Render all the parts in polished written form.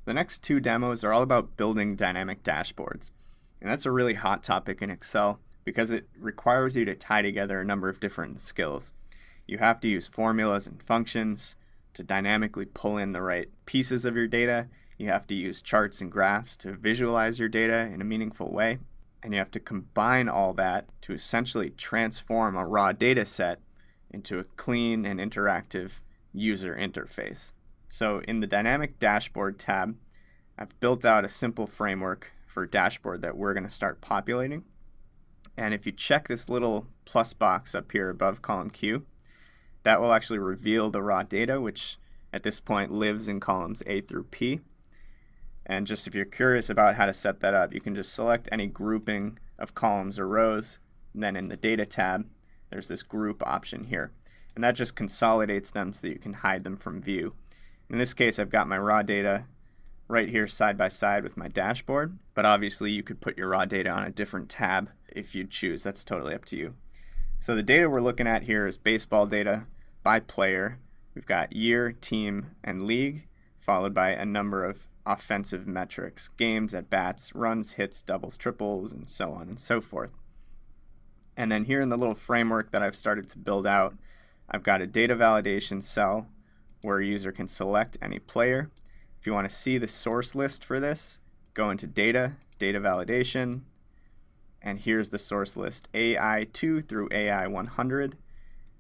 The next two demos are all about building dynamic dashboards. And that's a really hot topic in Excel because it requires you to tie together a number of different skills. You have to use formulas and functions to dynamically pull in the right pieces of your data. You have to use charts and graphs to visualize your data in a meaningful way. And you have to combine all that to essentially transform a raw data set into a clean and interactive user interface. So in the Dynamic Dashboard tab, I've built out a simple framework for a dashboard that we're going to start populating. And if you check this little plus box up here above column Q, that will actually reveal the raw data, which at this point lives in columns A through P. And just if you're curious about how to set that up, you can just select any grouping of columns or rows, and then in the Data tab, there's this group option here. And that just consolidates them so that you can hide them from view. In this case, I've got my raw data right here side by side with my dashboard, but obviously you could put your raw data on a different tab if you choose. That's totally up to you. So the data we're looking at here is baseball data by player. We've got year, team, and league, followed by a number of offensive metrics, games, at bats, runs, hits, doubles, triples, and so on and so forth. And then here in the little framework that I've started to build out, I've got a data validation cell where a user can select any player. If you want to see the source list for this, go into Data, Data Validation, and here's the source list AI2 through AI100.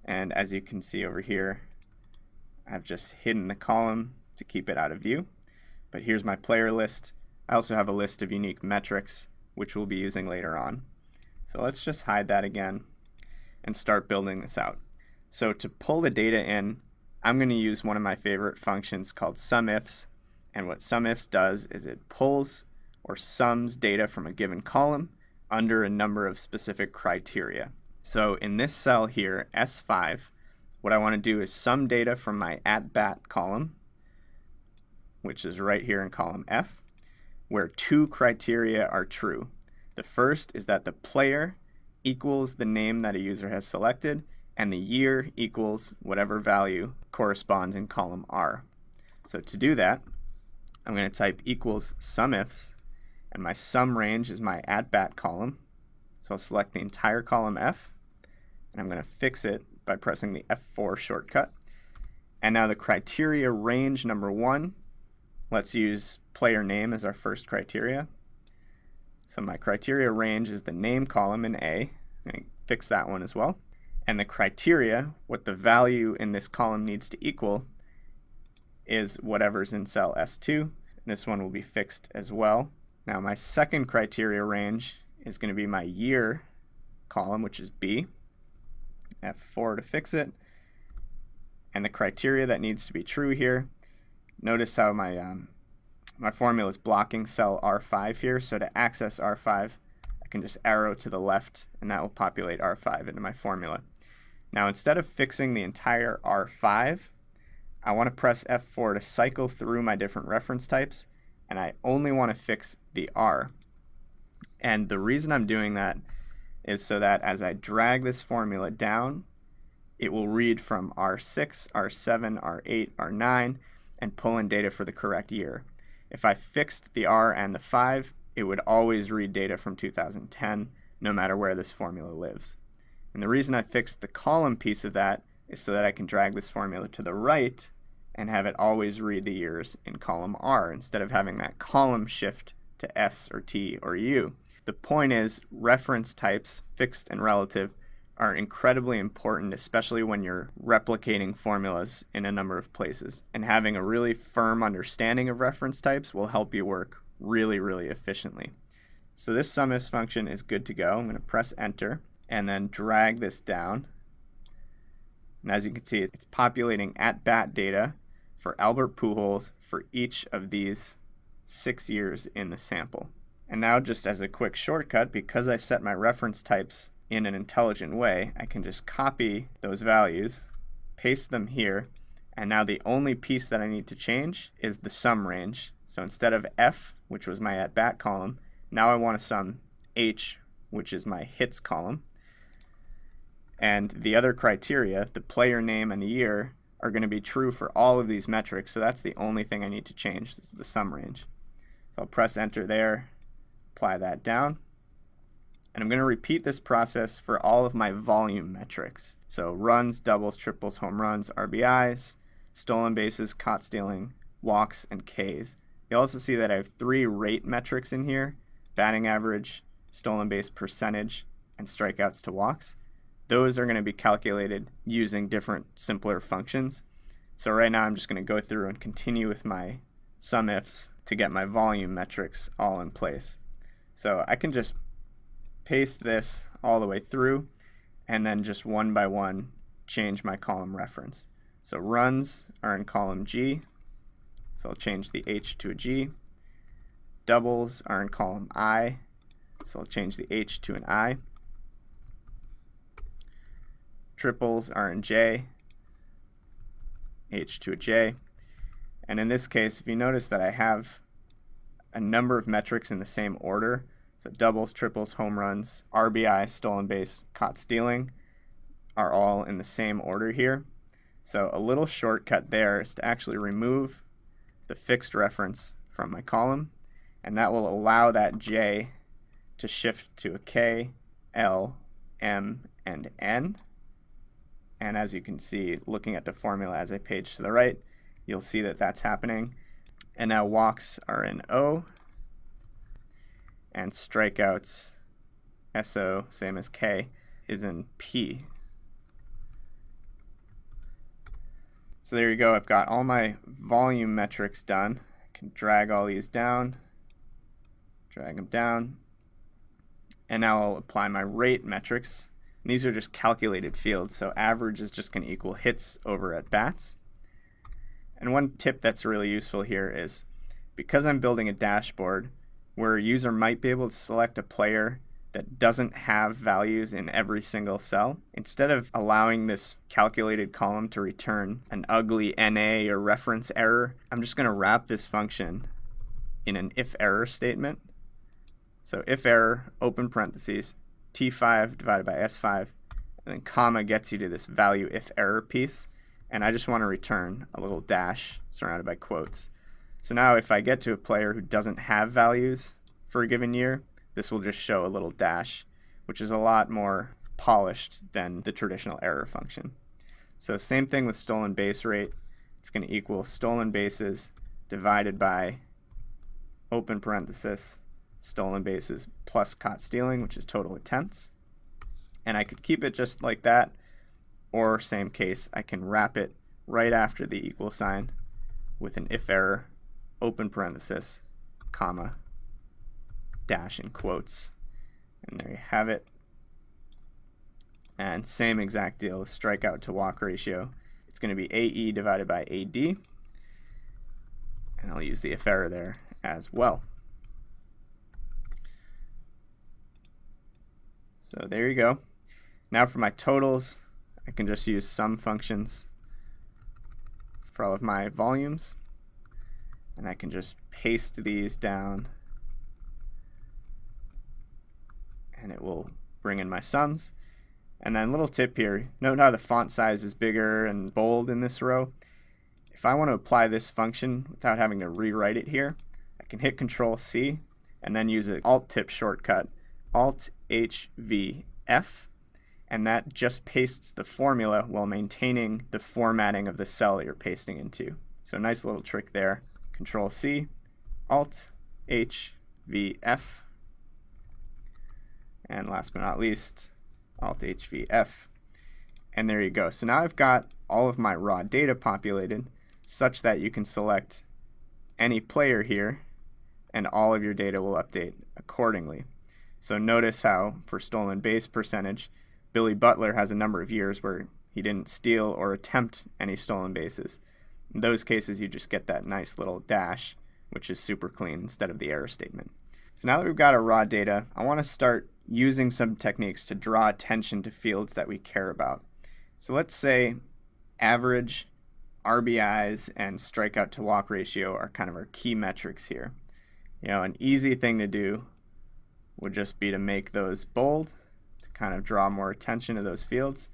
And as you can see over here, I've just hidden the column to keep it out of view. But here's my player list. I also have a list of unique metrics, which we'll be using later on. So let's just hide that again and start building this out. So to pull the data in, I'm going to use one of my favorite functions called SUMIFS. And what SUMIFS does is it pulls or sums data from a given column under a number of specific criteria. So in this cell here, S5, what I want to do is sum data from my at-bat column, which is right here in column F, where two criteria are true. The first is that the player equals the name that a user has selected, and the year equals whatever value corresponds in column R. So to do that, I'm going to type equals SUMIFS, and my sum range is my at-bat column. So I'll select the entire column F, and I'm going to fix it by pressing the F4 shortcut. And now the criteria range number 1, let's use player name as our first criteria. So my criteria range is the name column in A. I'm going to fix that one as well. And the criteria, what the value in this column needs to equal, is whatever's in cell S2. This one will be fixed as well. Now my second criteria range is going to be my year column, which is B. F4 to fix it. And the criteria that needs to be true here, notice how my formula is blocking cell R5 here. So to access R5, I can just arrow to the left, and that will populate R5 into my formula. Now instead of fixing the entire R5, I want to press F4 to cycle through my different reference types, and I only want to fix the R. And the reason I'm doing that is so that as I drag this formula down, it will read from R6, R7, R8, R9, and pull in data for the correct year. If I fixed the R and the 5, it would always read data from 2010, no matter where this formula lives. And the reason I fixed the column piece of that is so that I can drag this formula to the right and have it always read the years in column R instead of having that column shift to S or T or U. The point is, reference types, fixed and relative, are incredibly important, especially when you're replicating formulas in a number of places. And having a really firm understanding of reference types will help you work really, really efficiently. So this SUMIFS function is good to go. I'm going to press enter and then drag this down. And as you can see, it's populating at-bat data for Albert Pujols for each of these 6 years in the sample. And now, just as a quick shortcut, because I set my reference types in an intelligent way, I can just copy those values, paste them here, and now the only piece that I need to change is the sum range. So instead of F, which was my at-bat column, now I want to sum H, which is my hits column. And the other criteria, the player name and the year, are going to be true for all of these metrics, so that's the only thing I need to change. This is the sum range. So I'll press enter there, apply that down, and I'm going to repeat this process for all of my volume metrics. So runs, doubles, triples, home runs, RBIs, stolen bases, caught stealing, walks, and Ks. You'll also see that I have 3 rate metrics in here: batting average, stolen base percentage, and strikeouts to walks. Those are going to be calculated using different simpler functions. So right now I'm just going to go through and continue with my sum ifs to get my volume metrics all in place. So I can just paste this all the way through and then just one by one change my column reference. So runs are in column G, so I'll change the H to a G. Doubles are in column I, so I'll change the H to an I. Triples are in J, H to a J. And in this case, if you notice that I have a number of metrics in the same order, so doubles, triples, home runs, RBI, stolen base, caught stealing, are all in the same order here. So a little shortcut there is to actually remove the fixed reference from my column, and that will allow that J to shift to a K, L, M, and N. And as you can see, looking at the formula as I page to the right, you'll see that that's happening. And now walks are in O, and strikeouts, SO, same as K, is in P. So there you go, I've got all my volume metrics done. I can drag all these down, drag them down, and now I'll apply my rate metrics. And these are just calculated fields, so average is just going to equal hits over at bats. And one tip that's really useful here is, because I'm building a dashboard where a user might be able to select a player that doesn't have values in every single cell, instead of allowing this calculated column to return an ugly NA or reference error, I'm just going to wrap this function in an if error statement. So if error, open parentheses, T5 divided by S5, and then comma gets you to this value if error piece, and I just want to return a little dash surrounded by quotes. So now if I get to a player who doesn't have values for a given year, this will just show a little dash, which is a lot more polished than the traditional error function. So same thing with stolen base rate. It's going to equal stolen bases divided by open parenthesis stolen bases plus caught stealing, which is total attempts. And I could keep it just like that, or same case, I can wrap it right after the equal sign with an if error, open parenthesis, comma, dash in quotes. And there you have it. And same exact deal with strikeout to walk ratio. It's going to be AE divided by AD. And I'll use the if error there as well. So there you go. Now for my totals, I can just use sum functions for all of my volumes. And I can just paste these down, and it will bring in my sums. And then little tip here, note how the font size is bigger and bold in this row. If I want to apply this function without having to rewrite it here, I can hit Control C and then use an Alt tip shortcut, Alt HV F, and that just pastes the formula while maintaining the formatting of the cell you're pasting into. So nice little trick there. Control C, Alt HV F, and last but not least, Alt HVF. And there you go. So now I've got all of my raw data populated such that you can select any player here and all of your data will update accordingly. So notice how for stolen base percentage, Billy Butler has a number of years where he didn't steal or attempt any stolen bases. In those cases, you just get that nice little dash, which is super clean instead of the error statement. So now that we've got our raw data, I want to start using some techniques to draw attention to fields that we care about. So let's say average, RBIs, and strikeout to walk ratio are kind of our key metrics here. An easy thing to do would just be to make those bold to kind of draw more attention to those fields.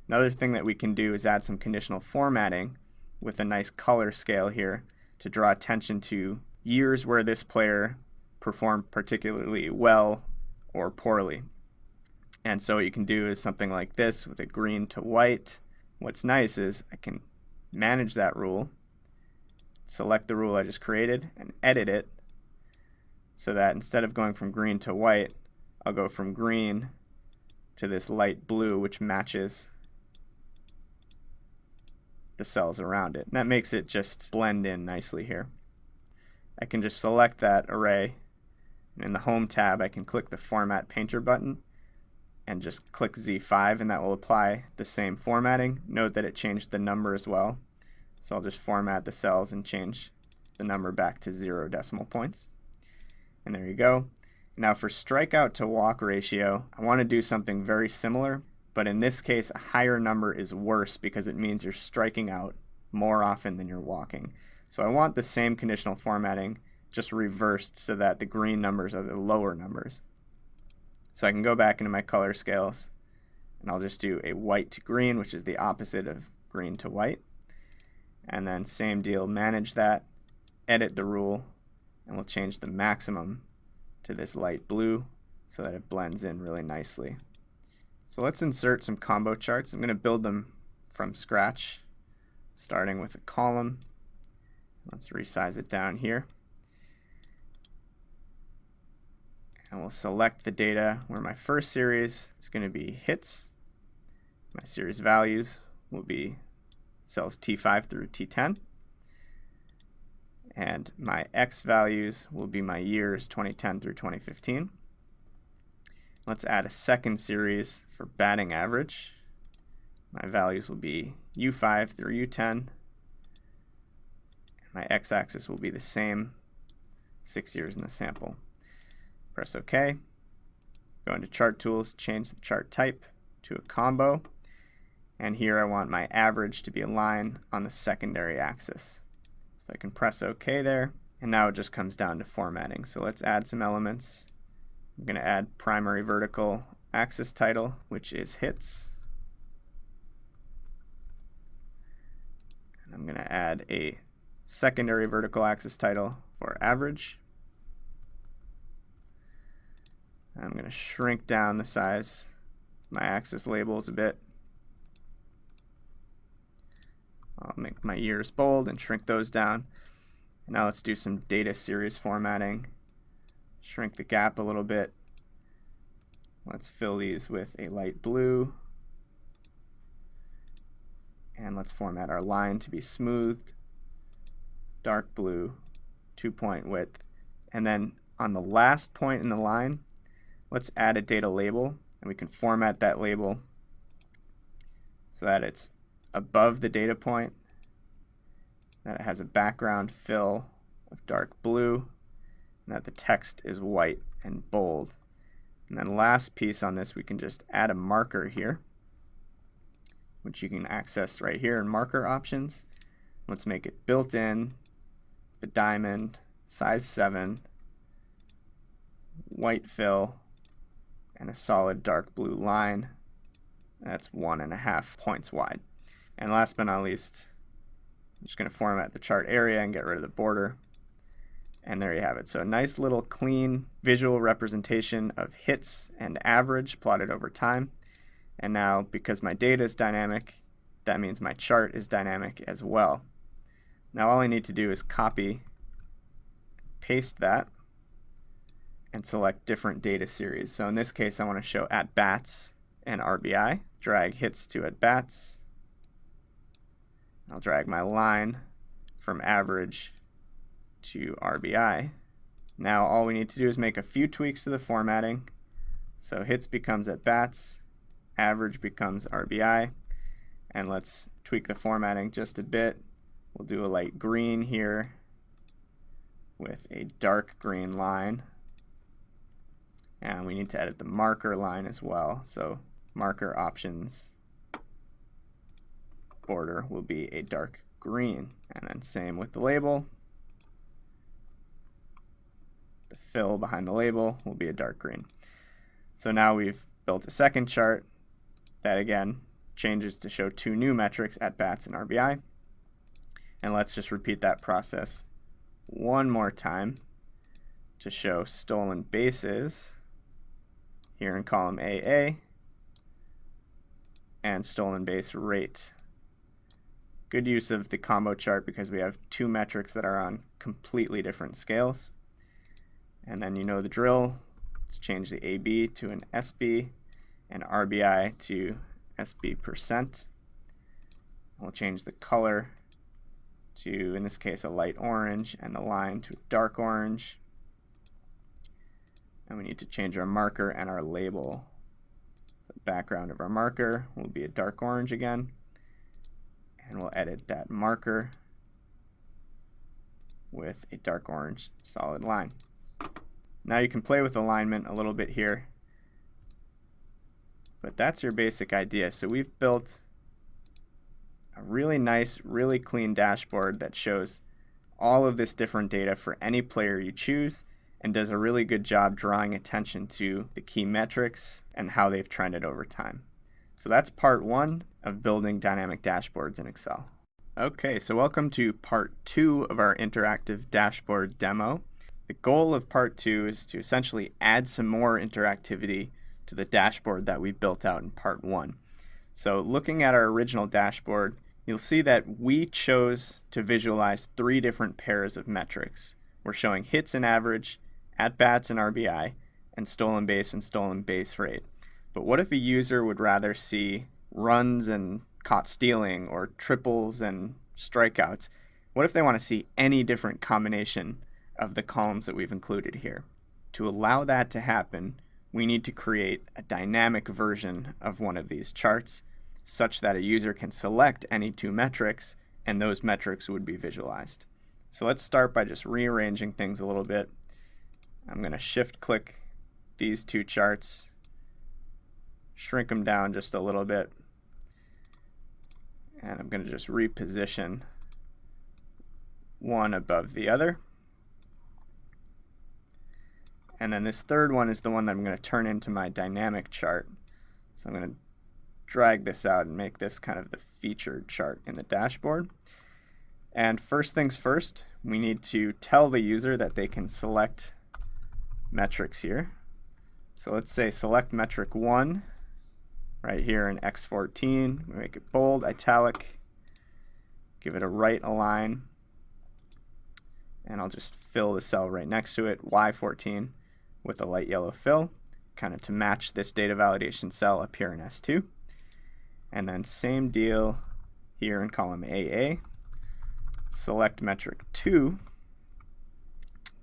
Another thing that we can do is add some conditional formatting with a nice color scale here to draw attention to years where this player performed particularly well or poorly. And so what you can do is something like this with a green to white. What's nice is I can manage that rule, select the rule I just created, and edit it so that instead of going from green to white, I'll go from green to this light blue, which matches the cells around it. And that makes it just blend in nicely here. I can just select that array, and in the Home tab I can click the Format Painter button and just click Z5, and that will apply the same formatting. Note that it changed the number as well. So I'll just format the cells and change the number back to 0 decimal points. And there you go. Now for strikeout to walk ratio, I want to do something very similar, but in this case a higher number is worse because it means you're striking out more often than you're walking. So I want the same conditional formatting, just reversed so that the green numbers are the lower numbers. So I can go back into my color scales and I'll just do a white to green, which is the opposite of green to white. And then same deal, manage that, edit the rule, and we'll change the maximum to this light blue so that it blends in really nicely. So let's insert some combo charts. I'm going to build them from scratch, starting with a column. Let's resize it down here. And we'll select the data where my first series is going to be hits. My series values will be cells T5 through T10. And my X values will be my years 2010 through 2015. Let's add a second series for batting average. My values will be U5 through U10. My x-axis will be the same, 6 years in the sample. Press OK. Go into Chart Tools, change the chart type to a combo. And here I want my average to be a line on the secondary axis. So I can press OK there. And now it just comes down to formatting. So let's add some elements. I'm going to add primary vertical axis title, which is hits. And I'm going to add a secondary vertical axis title for average. I'm going to shrink down the size of my axis labels a bit. I'll make my years bold and shrink those down. And now let's do some data series formatting. Shrink the gap a little bit. Let's fill these with a light blue. And let's format our line to be smoothed, dark blue, 2-point width. And then on the last point in the line, let's add a data label, and we can format that label so that it's above the data point, that it has a background fill of dark blue, and that the text is white and bold. And then last piece on this, we can just add a marker here, which you can access right here in marker options. Let's make it built in, the diamond, size 7, white fill, and a solid dark blue line. That's 1.5 points wide. And last but not least, I'm just going to format the chart area and get rid of the border. And there you have it. So a nice little clean visual representation of hits and average plotted over time. And now, because my data is dynamic, that means my chart is dynamic as well. Now all I need to do is copy, paste that, and select different data series. So in this case, I want to show at-bats and RBI. Drag hits to at-bats. I'll drag my line from average to RBI. Now all we need to do is make a few tweaks to the formatting. So hits becomes at-bats, average becomes RBI, and let's tweak the formatting just a bit. We'll do a light green here with a dark green line. And we need to edit the marker line as well. So marker options border will be a dark green. And then same with the label. The fill behind the label will be a dark green. So now we've built a second chart that again changes to show 2 new metrics at bats and RBI. And let's just repeat that process one more time to show stolen bases here in column AA and stolen base rate. Good use of the combo chart because we have 2 metrics that are on completely different scales. And then you know the drill. Let's change the AB to an SB and RBI to SB%. We'll change the color to, in this case, a light orange, and the line to a dark orange. And we need to change our marker and our label. So the background of our marker will be a dark orange again. And we'll edit that marker with a dark orange solid line. Now you can play with alignment a little bit here, but that's your basic idea. So we've built a really nice, really clean dashboard that shows all of this different data for any player you choose and does a really good job drawing attention to the key metrics and how they've trended over time. So that's part 1 of building dynamic dashboards in Excel. Okay, so welcome to part 2 of our interactive dashboard demo. The goal of part 2 is to essentially add some more interactivity to the dashboard that we built out in part 1. So looking at our original dashboard, you'll see that we chose to visualize 3 different pairs of metrics. We're showing hits and average, at-bats and RBI, and stolen base rate. But what if a user would rather see runs and caught stealing or triples and strikeouts? What if they want to see any different combination of the columns that we've included here? To allow that to happen, we need to create a dynamic version of one of these charts such that a user can select any 2 metrics and those metrics would be visualized. So let's start by just rearranging things a little bit. I'm going to shift click these 2 charts, shrink them down just a little bit, and I'm going to just reposition one above the other. And then this third one is the one that I'm going to turn into my dynamic chart. So I'm going to drag this out and make this kind of the featured chart in the dashboard. And first things first, we need to tell the user that they can select metrics here. So let's say select metric 1 right here in X14. We make it bold, italic, give it a right align, and I'll just fill the cell right next to it, Y14, with a light yellow fill, kind of to match this data validation cell up here in S2. And then same deal here in column AA. Select metric 2. You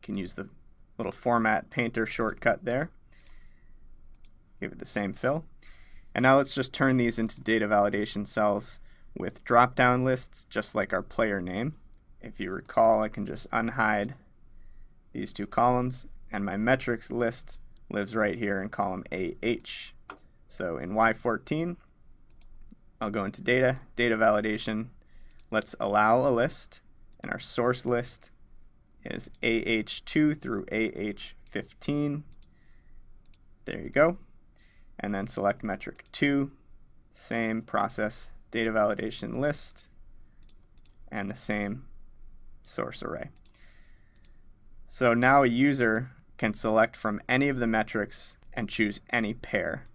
can use the little format painter shortcut there. Give it the same fill. And now let's just turn these into data validation cells with drop-down lists, just like our player name. If you recall, I can just unhide these 2 columns, and my metrics list lives right here in column AH. So in Y14, I'll go into data validation. Let's allow a list, and our source list is AH2 through AH15. There you go. And then select metric 2, same process, data validation list, and the same source array. So now a user can select from any of the metrics and choose any pair.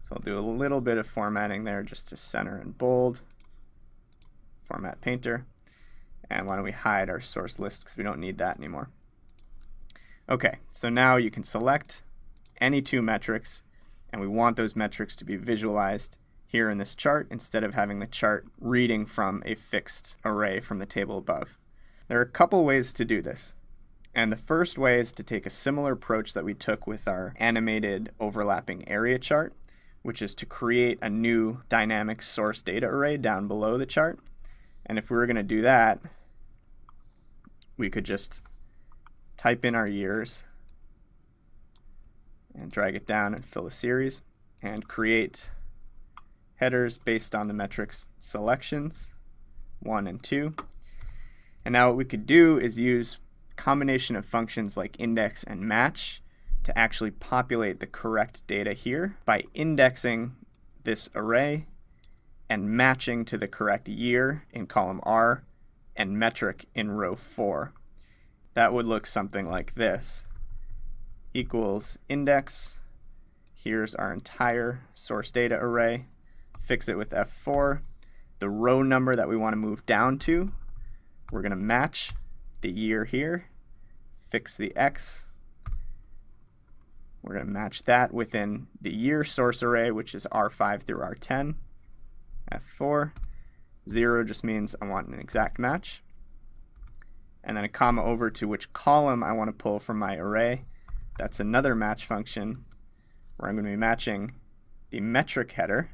So I'll do a little bit of formatting there just to center and bold, format painter, and why don't we hide our source list because we don't need that anymore. Okay, so now you can select any 2 metrics, and we want those metrics to be visualized here in this chart instead of having the chart reading from a fixed array from the table above. There are a couple ways to do this. And the first way is to take a similar approach that we took with our animated overlapping area chart, which is to create a new dynamic source data array down below the chart. And if we were going to do that, we could just type in our years and drag it down and fill a series and create headers based on the metrics selections 1 and 2. And now what we could do is use a combination of functions like index and match to actually populate the correct data here by indexing this array and matching to the correct year in column R and metric in row 4. That would look something like this. Equals index. Here's our entire source data array. Fix it with F4. The row number that we want to move down to, we're going to match the year here. Fix the X. We're going to match that within the year source array, which is R5 through R10. F4. 0 just means I want an exact match. And then a comma over to which column I want to pull from my array. That's another match function where I'm going to be matching the metric header.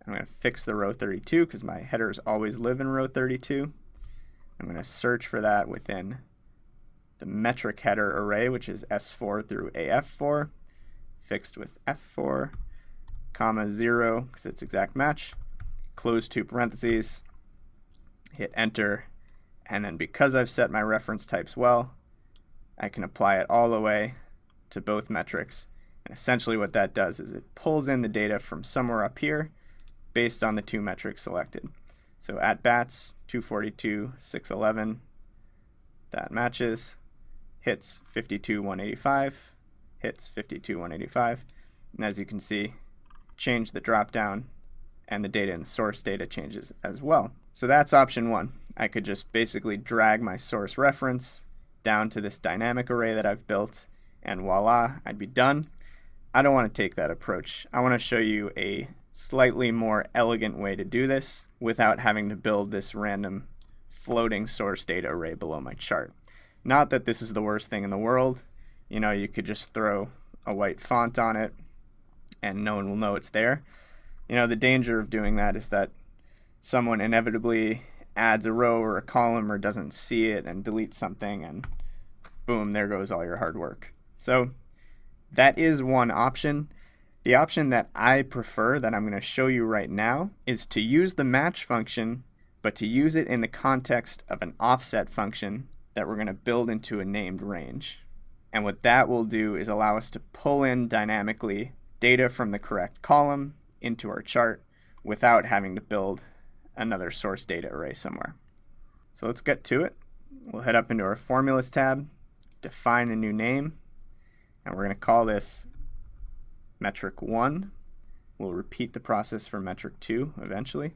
I'm going to fix the row 32 because my headers always live in row 32. I'm going to search for that within the metric header array, which is S4 through AF4, fixed with F4, comma 0 because it's exact match, close two parentheses, hit enter, and then because I've set my reference types well, I can apply it all the way to both metrics. And essentially what that does is it pulls in the data from somewhere up here based on the two metrics selected. So at bats 242 611, that matches, hits 52 185, hits 52 185, and as you can see, change the drop down and the data in the source data changes as well. So that's option 1. I could just basically drag my source reference down to this dynamic array that I've built, and voila, I'd be done. I don't want to take that approach. I want to show you a slightly more elegant way to do this without having to build this random floating source data array below my chart. Not that this is the worst thing in the world. You know, you could just throw a white font on it and no one will know it's there. You know, the danger of doing that is that someone inevitably adds a row or a column or doesn't see it and deletes something, and boom, there goes all your hard work. So that is one option. The option that I prefer, that I'm going to show you right now, is to use the match function, but to use it in the context of an offset function that we're going to build into a named range. And what that will do is allow us to pull in dynamically data from the correct column into our chart without having to build another source data array somewhere. So let's get to it. We'll head up into our formulas tab, define a new name, and we're going to call this metric 1. We'll repeat the process for metric 2 eventually.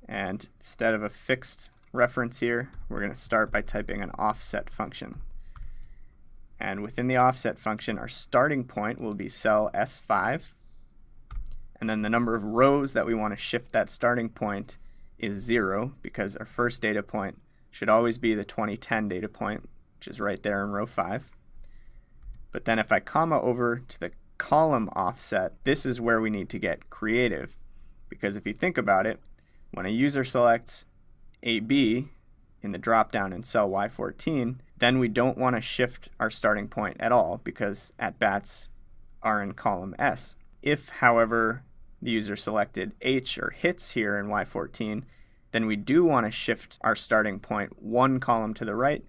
And instead of a fixed reference here, we're going to start by typing an offset function. And within the offset function, our starting point will be cell S5. And then the number of rows that we want to shift that starting point is 0, because our first data point should always be the 2010 data point, which is right there in row 5. But then if I comma over to the column offset, this is where we need to get creative. Because if you think about it, when a user selects AB in the drop-down in cell Y14, then we don't want to shift our starting point at all because at-bats are in column S. If, however, the user selected H or hits here in Y14, then we do want to shift our starting point one column to the right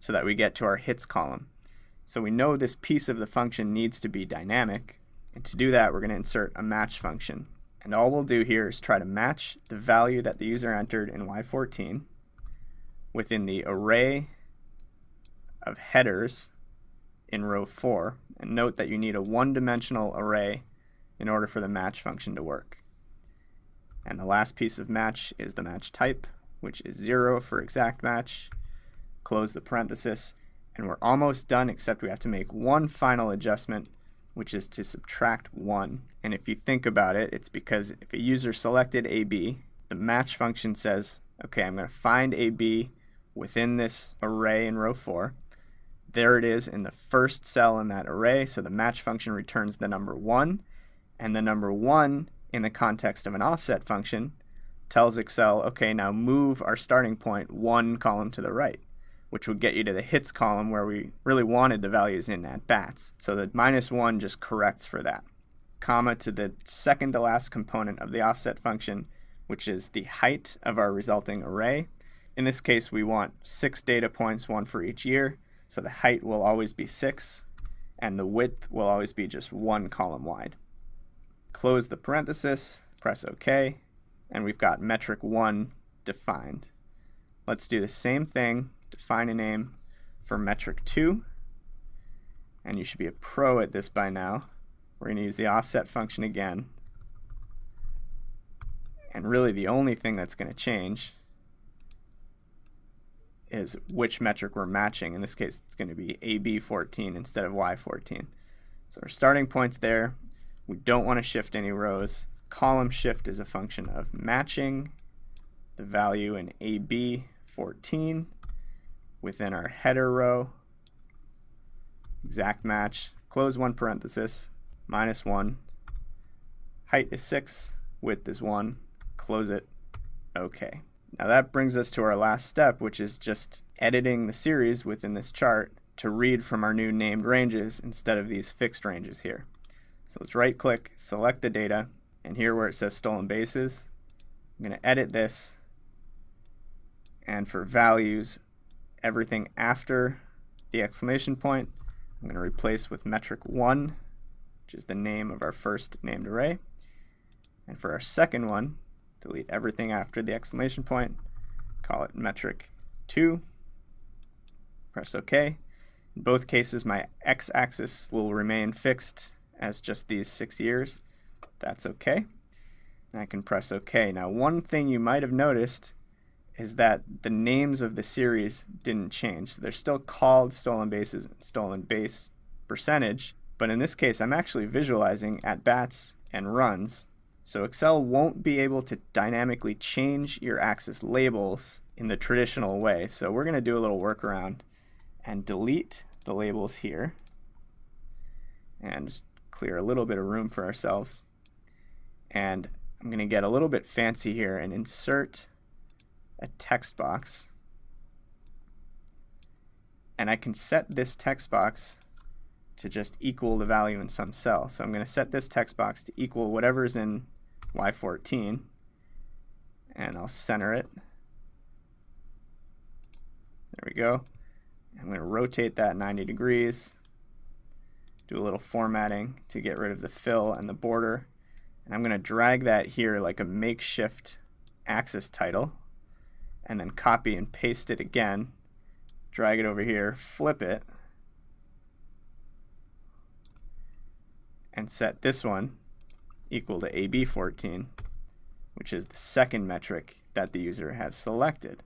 so that we get to our hits column. So we know this piece of the function needs to be dynamic, and to do that we're going to insert a match function. And all we'll do here is try to match the value that the user entered in Y14 within the array of headers in row 4. And note that you need a one-dimensional array in order for the match function to work. And the last piece of match is the match type, which is 0 for exact match. Close the parenthesis, and we're almost done, except we have to make one final adjustment, which is to subtract 1. And if you think about it, it's because if a user selected AB, the match function says, okay, I'm going to find AB within this array in row 4. There it is in the first cell in that array, so the match function returns the number 1, and the number 1 in the context of an offset function tells Excel, okay, now move our starting point one column to the right, which would get you to the hits column where we really wanted the values in at bats. So the -1 just corrects for that. Comma to the second to last component of the offset function, which is the height of our resulting array. In this case, we want 6 data points, one for each year. So the height will always be 6, and the width will always be just one column wide. Close the parenthesis, Press OK, and we've got metric 1 defined. Let's do the same thing, define a name for metric 2, and you should be a pro at this by now. We're going to use the offset function again, and really the only thing that's going to change is which metric we're matching. In this case, it's going to be AB14 instead of Y14. So our starting point's there. We don't want to shift any rows. Column shift is a function of matching the value in AB14 within our header row. Exact match. Close one parenthesis. -1. Height is 6. Width is 1. Close it. OK. Now that brings us to our last step, which is just editing the series within this chart to read from our new named ranges instead of these fixed ranges here. So let's right click, select the data, and here where it says stolen bases, I'm going to edit this, and for values, everything after the exclamation point, I'm going to replace with metric 1, which is the name of our first named array. And for our second one, delete everything after the exclamation point, call it metric 2, press OK. In both cases, my x-axis will remain fixed as just these 6 years. That's OK. And I can press OK. Now, one thing you might have noticed is that the names of the series didn't change. So they're still called stolen bases and stolen base percentage, but in this case, I'm actually visualizing at bats and runs. So Excel won't be able to dynamically change your axis labels in the traditional way. So we're going to do a little workaround and delete the labels here and just clear a little bit of room for ourselves. And I'm going to get a little bit fancy here and insert a text box. And I can set this text box to just equal the value in some cell. So I'm going to set this text box to equal whatever's in Y14, and I'll center it. There we go. I'm going to rotate that 90 degrees, do a little formatting to get rid of the fill and the border, and I'm going to drag that here like a makeshift axis title, and then copy and paste it again, drag it over here, flip it, and set this one equal to AB14, which is the second metric that the user has selected.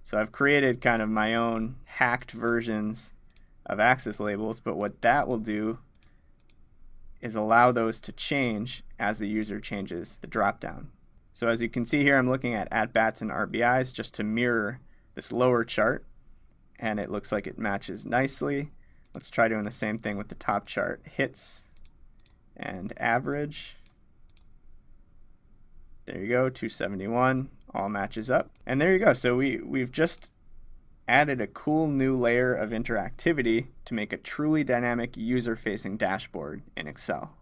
So I've created kind of my own hacked versions of axis labels, but what that will do is allow those to change as the user changes the dropdown. So as you can see here, I'm looking at bats and RBIs just to mirror this lower chart, and it looks like it matches nicely. Let's try doing the same thing with the top chart. Hits and average. There you go, 271, all matches up. And there you go. So we've just added a cool new layer of interactivity to make a truly dynamic user-facing dashboard in Excel.